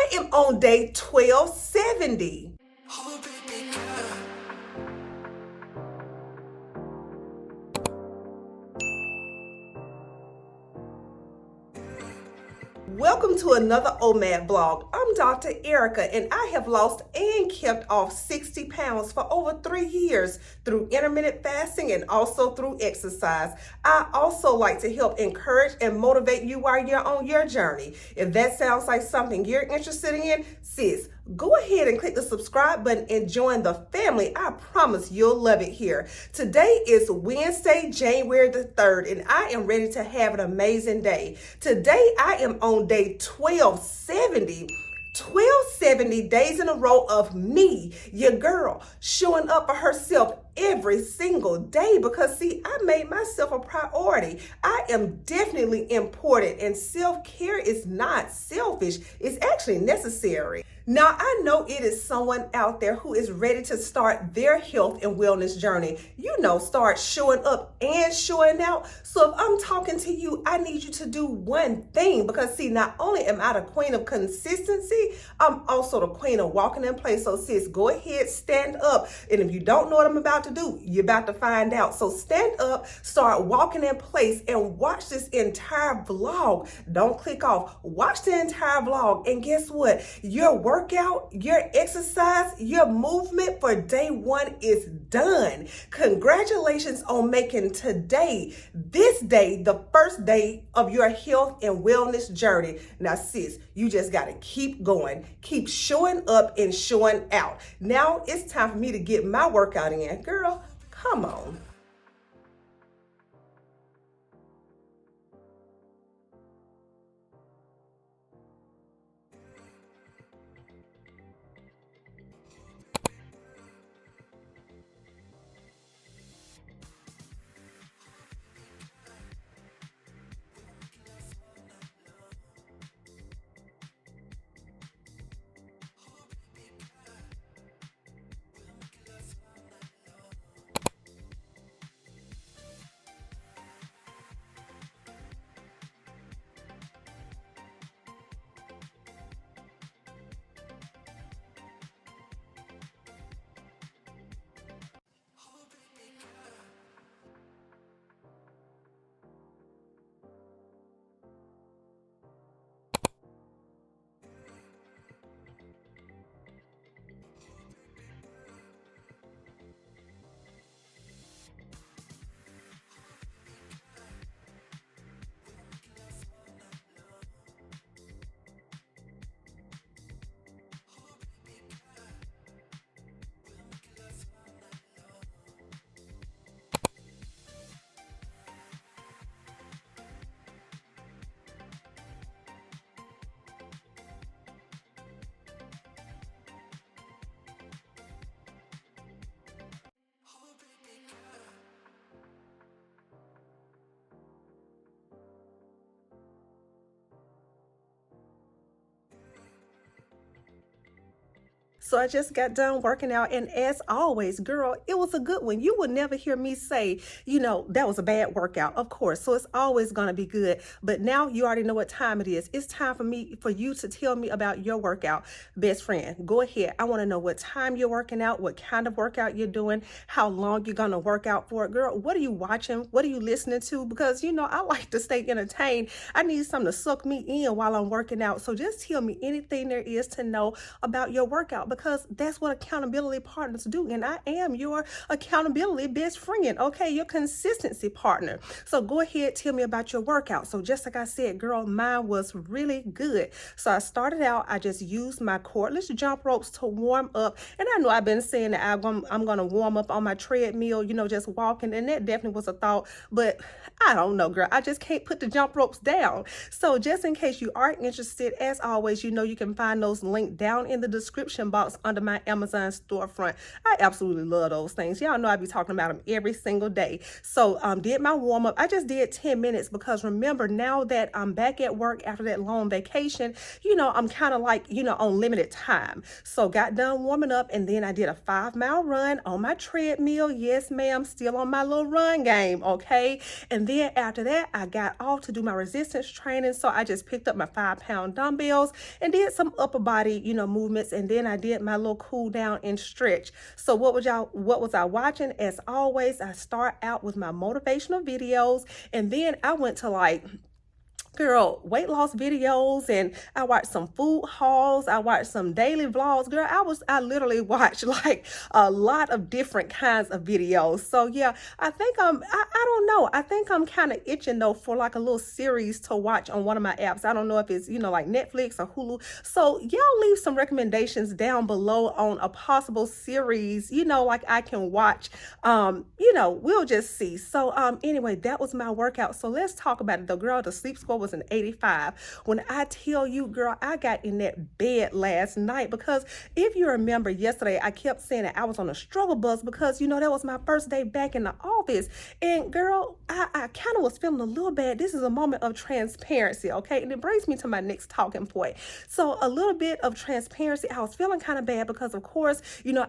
I am on day 1270. Welcome to another OMAD blog. I'm Dr. Erika, and I have lost and kept off 60 pounds for over 3 years through intermittent fasting and also through exercise. I also like to help encourage and motivate you while you're on your journey. If that sounds like something you're interested in, sis, go ahead and click the subscribe button and join the family. I promise you'll love it here. Today is Wednesday, January the 3rd, and I am ready to have an amazing day. Today, I am on day 1270. 1270 days in a row of me, your girl, showing up for herself every single day because, see, I made myself a priority. I am definitely important, and self-care is not selfish. It's actually necessary. Now, I know it is someone out there who is ready to start their health and wellness journey. Start showing up and showing out. So if I'm talking to you, I need you to do one thing because, see, not only am I the queen of consistency, I'm also the queen of walking in place. So, sis, go ahead, stand up. And if you don't know what I'm about to do, you're about to find out. So stand up, start walking in place, and watch this entire vlog. Don't click off. Watch the entire vlog. And guess what? Your workout, your exercise, your movement for day one is done. Congratulations on making today, this day, the first day of your health and wellness journey. Now, sis, you just got to keep going, keep showing up and showing out. Now it's time for me to get my workout in. Girl, come on. So I just got done working out, and as always, girl, it was a good one. You would never hear me say, that was a bad workout, of course. So it's always going to be good. But now you already know what time it is. It's time for you to tell me about your workout, best friend. Go ahead. I want to know what time you're working out, what kind of workout you're doing, how long you're going to work out for it. Girl, what are you watching? What are you listening to? Because, I like to stay entertained. I need something to suck me in while I'm working out. So just tell me anything there is to know about your workout, because that's what accountability partners do. And I am your accountability best friend, okay? Your consistency partner. So go ahead, tell me about your workout. So just like I said, girl, mine was really good. So I started out, I just used my cordless jump ropes to warm up. And I know I've been saying that I'm going to warm up on my treadmill, just walking. And that definitely was a thought. But I don't know, girl. I just can't put the jump ropes down. So just in case you are interested, as always, you can find those linked down in the description box workouts under my Amazon storefront. I absolutely love those things. Y'all know I be talking about them every single day. So did my warm up. I just did 10 minutes because remember, now that I'm back at work after that long vacation, I'm kind of like, on limited time. So got done warming up, and then I did a 5-mile run on my treadmill. Yes, ma'am, still on my little run game, okay? And then after that, I got off to do my resistance training. So I just picked up my 5-pound dumbbells and did some upper body, movements. And then I did my little cool down and stretch. So what was I watching? As always, I start out with my motivational videos, and then I went to weight loss videos, and I watched some food hauls. I watched some daily vlogs. Girl, I literally watched like a lot of different kinds of videos. So yeah, I think I don't know. I think I'm kind of itching though for like a little series to watch on one of my apps. I don't know if it's, like Netflix or Hulu. So y'all leave some recommendations down below on a possible series, like I can watch. We'll just see. So anyway, that was my workout. So let's talk about it though. Girl, the sleep score was an 85. When I tell you, girl, I got in that bed last night because if you remember yesterday, I kept saying that I was on a struggle bus because, that was my first day back in the office. And girl, I kind of was feeling a little bad. This is a moment of transparency, okay? And it brings me to my next talking point. So a little bit of transparency. I was feeling kind of bad because, of course,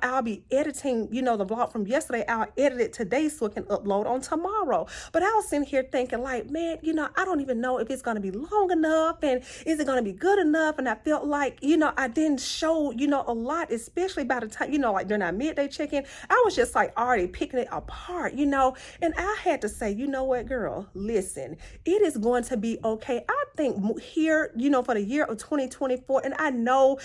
I'll be editing, the vlog from yesterday. I'll edit it today so it can upload on tomorrow. But I was sitting here thinking like, man, I don't even know if it's going to be long enough, and is it going to be good enough? And I felt like, I didn't show, a lot, especially by the time, like during our midday check-in, I was just like already picking it apart, and I had to say, you know what, girl, listen, it is going to be okay. I think here, for the year of 2024, and I know,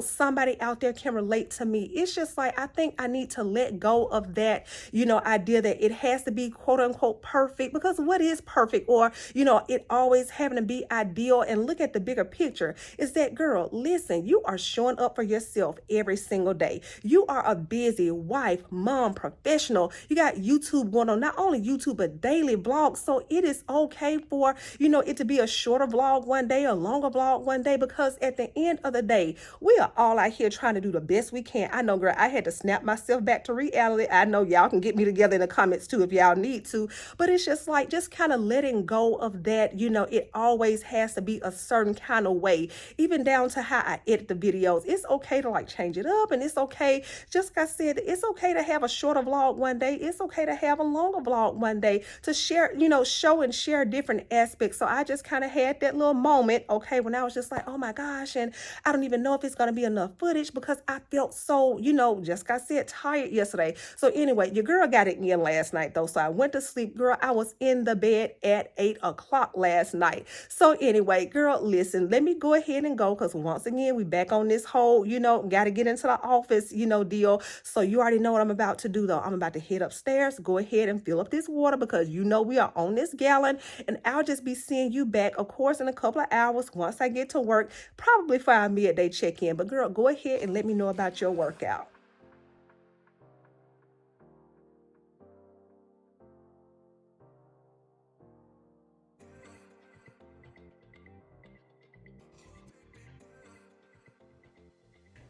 somebody out there can relate to me. It's just like, I think I need to let go of that, idea that it has to be quote unquote perfect, because what is perfect, or, it always having to be ideal, and look at the bigger picture is that, girl, listen, you are showing up for yourself every single day. You are a busy wife, mom, professional. You got YouTube going on, not only YouTube, but daily vlogs. So it is okay for, it to be a shorter vlog one day, a longer vlog one day, because at the end of the day, we are all out here trying to do the best we can. I know, girl, I had to snap myself back to reality. I know y'all can get me together in the comments too if y'all need to, but it's just like, just kind of letting go of that, it always has to be a certain kind of way, even down to how I edit the videos. It's okay to like change it up, and it's okay, just like I said, it's okay to have a shorter vlog one day. It's okay to have a longer vlog one day, to share, show and share different aspects. So I just kind of had that little moment, okay, when I was just like, oh my gosh, and I don't even know if it's going to be enough footage because I felt so, just like I said, tired yesterday. So anyway, your girl got it in last night though. So I went to sleep, girl. I was in the bed at 8 o'clock last night. So anyway, girl, listen, let me go ahead and go, because once again, we back on this whole, got to get into the office, deal. So you already know what I'm about to do though. I'm about to head upstairs, go ahead and fill up this water, because we are on this gallon, and I'll just be seeing you back, of course, in a couple of hours once I get to work, probably for our midday check-in. But girl, go ahead and let me know about your workout.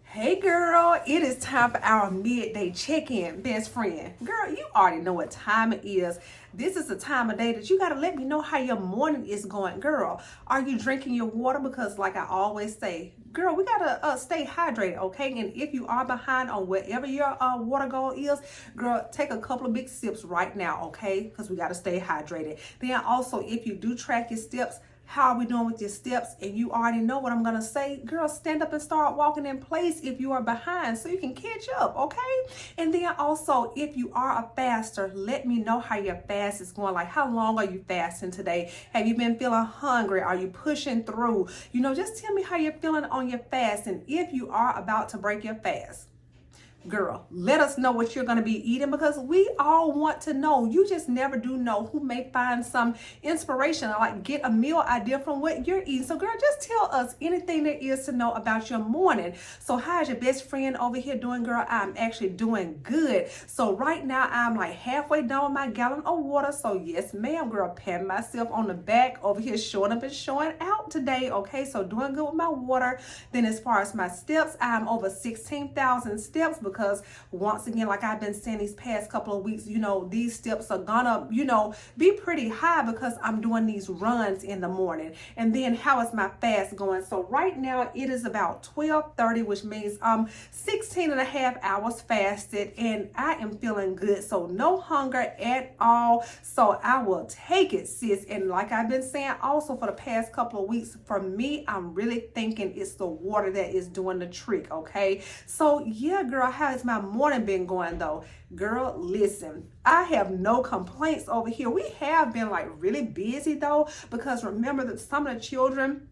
Hey girl, it is time for our midday check-in, best friend. Girl, you already know what time it is. This is the time of day that you got to let me know how your morning is going. Girl, are you drinking your water? Because like I always say, girl, we got to stay hydrated, okay? And if you are behind on whatever your water goal is, girl, take a couple of big sips right now, okay? Because we got to stay hydrated. Then also, if you do track your steps, how are we doing with your steps? And you already know what I'm going to say. Girl, stand up and start walking in place if you are behind so you can catch up, okay? And then also, if you are a faster, let me know how your fast is going. Like, how long are you fasting today? Have you been feeling hungry? Are you pushing through? Just tell me how you're feeling on your fast, and if you are about to break your fast. Girl, let us know what you're going to be eating, because we all want to know. You just never do know who may find some inspiration or like get a meal idea from what you're eating. So girl, just tell us anything there is to know about your morning. So how's your best friend over here doing, girl? I'm actually doing good. So right now I'm like halfway done with my gallon of water. So yes ma'am, girl, patting myself on the back over here, showing up and showing out today. Okay, so doing good with my water. Then as far as my steps, I'm over 16,000 steps, because once again, like I've been saying these past couple of weeks, you know, these steps are gonna, you know, be pretty high because I'm doing these runs in the morning. And then how is my fast going? So right now it is about 12:30, which means 16 and a half hours fasted, and I am feeling good. So no hunger at all. So I will take it, sis. And like I've been saying also for the past couple of weeks, for me, I'm really thinking it's the water that is doing the trick. Okay, so yeah, girl, how has my morning been going though? Girl, listen, I have no complaints over here. We have been like really busy though, because remember that some of the children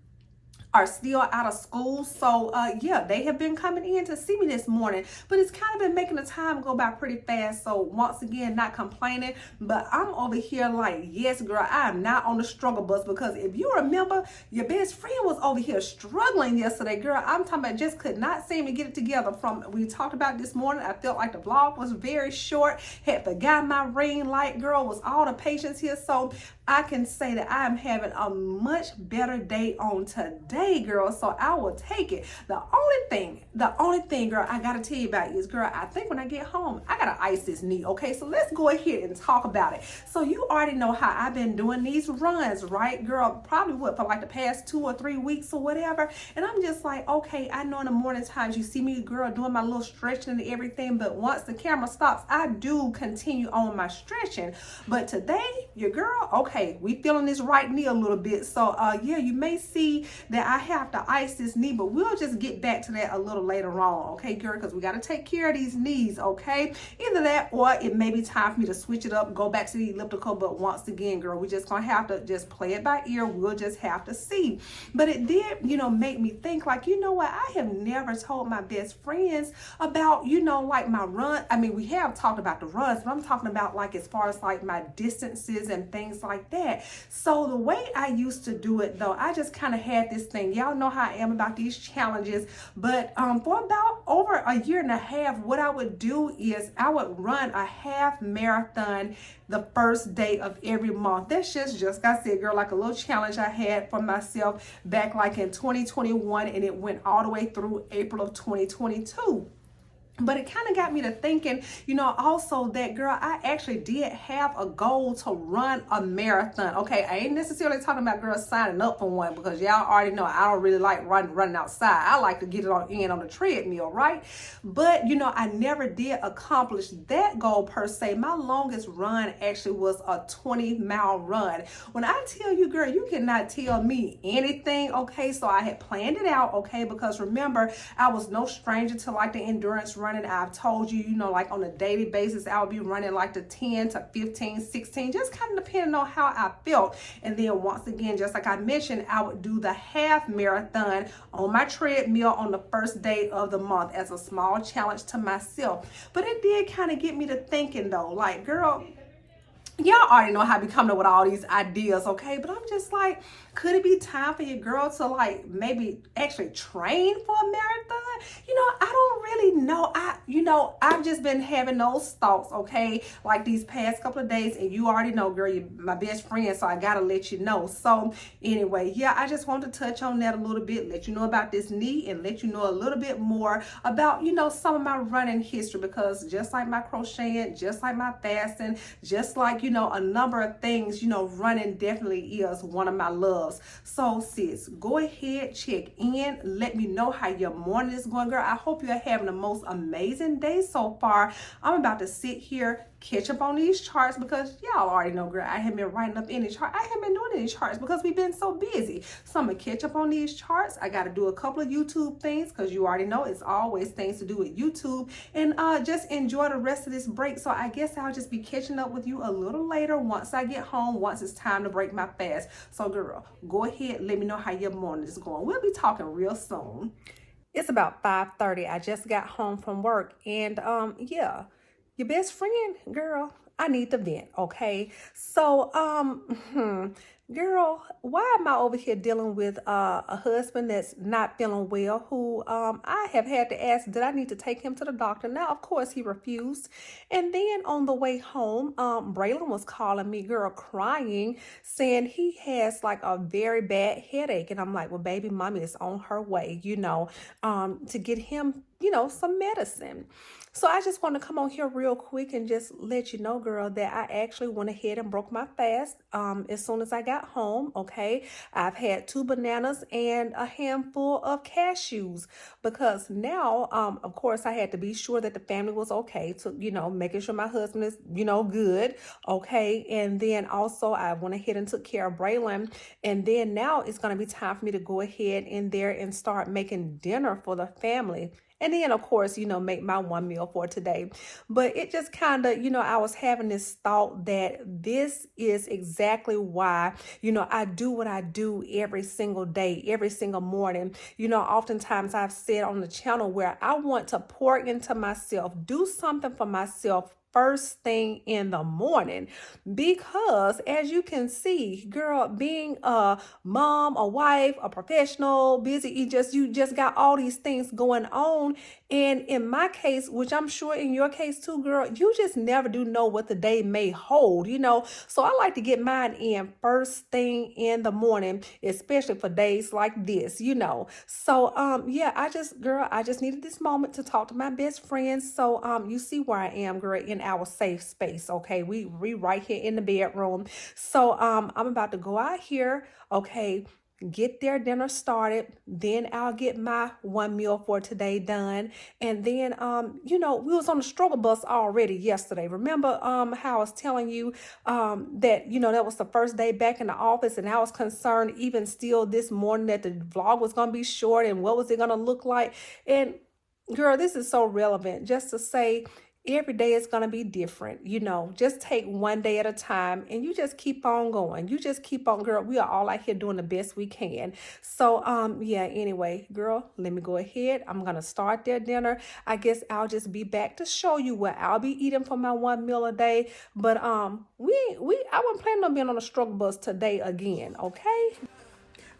are still out of school. So yeah, they have been coming in to see me this morning, but it's kind of been making the time go by pretty fast. So once again, not complaining, but I'm over here like, yes girl, I am not on the struggle bus, because if you remember, your best friend was over here struggling yesterday, girl. I'm talking about just could not seem to get it together. From we talked about this morning, I felt like the vlog was very short, had forgot my ring light, girl, was all the patience here. So I can say that I am having a much better day on today, girl. So I will take it. The only thing, girl, I gotta tell you about is, girl, I think when I get home, I gotta ice this knee. Okay, so let's go ahead and talk about it. So you already know how I've been doing these runs, right, girl? Probably what, for like the past 2 or 3 weeks or whatever. And I'm just like, okay, I know in the morning times you see me, girl, doing my little stretching and everything, but once the camera stops, I do continue on my stretching. But today, your girl, okay, we feeling this right knee a little bit. So yeah, you may see that I have to ice this knee, but we'll just get back to that a little later on, okay, girl, because we got to take care of these knees, okay? Either that, or it may be time for me to switch it up, go back to the elliptical. But once again, girl, we just gonna have to just play it by ear. We'll just have to see. But it did, you know, make me think like, you know what, I have never told my best friends about, you know, like my run. I mean, we have talked about the runs, but I'm talking about like as far as like my distances and things like that. So the way I used to do it though, I just kind of had this thing. Y'all know how I am about these challenges. But for about over a year and a half, what I would do is I would run a half marathon the first day of every month. That's just like I said, girl, like a little challenge I had for myself back like in 2021, and it went all the way through April of 2022. But it kind of got me to thinking, you know, also that, girl, I actually did have a goal to run a marathon. Okay, I ain't necessarily talking about, girls, signing up for one, because y'all already know I don't really like running outside. I like to get it on the treadmill, right? But, you know, I never did accomplish that goal per se. My longest run actually was a 20-mile run. When I tell you, girl, you cannot tell me anything, okay? So I had planned it out, okay? Because remember, I was no stranger to like the endurance running. I've told you, you know, like on a daily basis, I would be running like the 10 to 15, 16, just kind of depending on how I felt. And then once again, just like I mentioned, I would do the half marathon on my treadmill on the first day of the month as a small challenge to myself. But it did kind of get me to thinking though, like, girl, y'all already know how I be coming up with all these ideas, okay? But I'm just like, could it be time for your girl to like maybe actually train for a marathon? You know, I don't really know. I've just been having those thoughts, okay, like these past couple of days. And you already know, girl, you're my best friend, so I gotta let you know. So anyway, yeah, I just want to touch on that a little bit, let you know about this knee, and let you know a little bit more about, you know, some of my running history, because just like my crocheting, just like my fasting, just like, you know, a number of things, you know, running definitely is one of my loves. So sis, go ahead, check in, let me know how your morning is going, girl. I hope you're having the most amazing day so far. I'm about to sit here, catch up on these charts, because y'all already know, girl, I haven't been writing up any chart. I haven't been doing any charts because we've been so busy. So I'm gonna catch up on these charts. I got to do a couple of YouTube things, because you already know it's always things to do with YouTube, and just enjoy the rest of this break. So I guess I'll just be catching up with you a little later once I get home, once it's time to break my fast. So girl, go ahead, let me know how your morning is going. We'll be talking real soon. It's about 5:30. I just got home from work and yeah, your best friend, girl, I need to vent, okay? So girl, why am I over here dealing with a husband that's not feeling well who I have had to ask did I need to take him to the doctor? Now, of course, he refused. And then on the way home, Braylon was calling me, girl, crying, saying he has like a very bad headache. And I'm like, well, baby, mommy is on her way, to get him, some medicine. So I just want to come on here real quick and just let you know, girl, that I actually went ahead and broke my fast as soon as I got home, okay? I've had 2 bananas and a handful of cashews because now, of course, I had to be sure that the family was okay, to, making sure my husband is, good, okay? And then also I went ahead and took care of Braylon. And then now it's going to be time for me to go ahead in there and start making dinner for the family. And then, of course, make my one meal for today. But it just kind of, I was having this thought that this is exactly why, I do what I do every single day, every single morning. Oftentimes I've said on the channel where I want to pour into myself, do something for myself first thing in the morning, because as you can see, girl, being a mom, a wife, a professional, busy, you just got all these things going on. And in my case, which I'm sure in your case too, girl, you just never do know what the day may hold, so I like to get mine in first thing in the morning, especially for days like this, so yeah, I just needed this moment to talk to my best friend. So you see where I am, girl, in our safe space, okay? We right here in the bedroom. So I'm about to go out here, okay, get their dinner started. Then I'll get my one meal for today done. And then we was on the struggle bus already yesterday. Remember how I was telling you that that was the first day back in the office, and I was concerned even still this morning that the vlog was going to be short and what was it going to look like. And girl, this is so relevant just to say every day is going to be different. Just take one day at a time and you just keep on going. You just keep on, girl. We are all out here doing the best we can. So yeah, anyway, girl, let me go ahead. I'm going to start their dinner. I guess I'll just be back to show you what I'll be eating for my one meal a day. But I wasn't planning on being on a struggle bus today again, okay?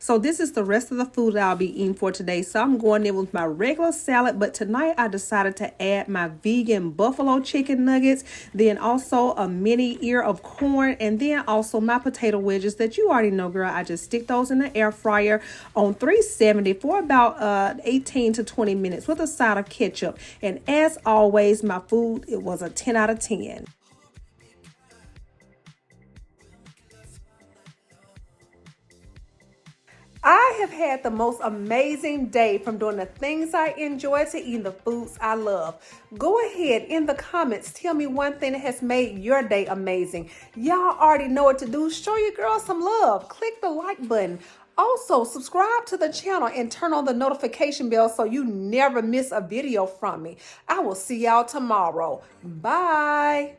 So this is the rest of the food that I'll be eating for today. So I'm going in with my regular salad, but tonight I decided to add my vegan buffalo chicken nuggets, then also a mini ear of corn, and then also my potato wedges that you already know, girl. I just stick those in the air fryer on 370 for about 18 to 20 minutes with a side of ketchup. And as always, my food, it was a 10 out of 10. I have had the most amazing day from doing the things I enjoy to eating the foods I love. Go ahead in the comments, tell me one thing that has made your day amazing. Y'all already know what to do. Show your girl some love. Click the like button. Also, subscribe to the channel and turn on the notification bell so you never miss a video from me. I will see y'all tomorrow. Bye.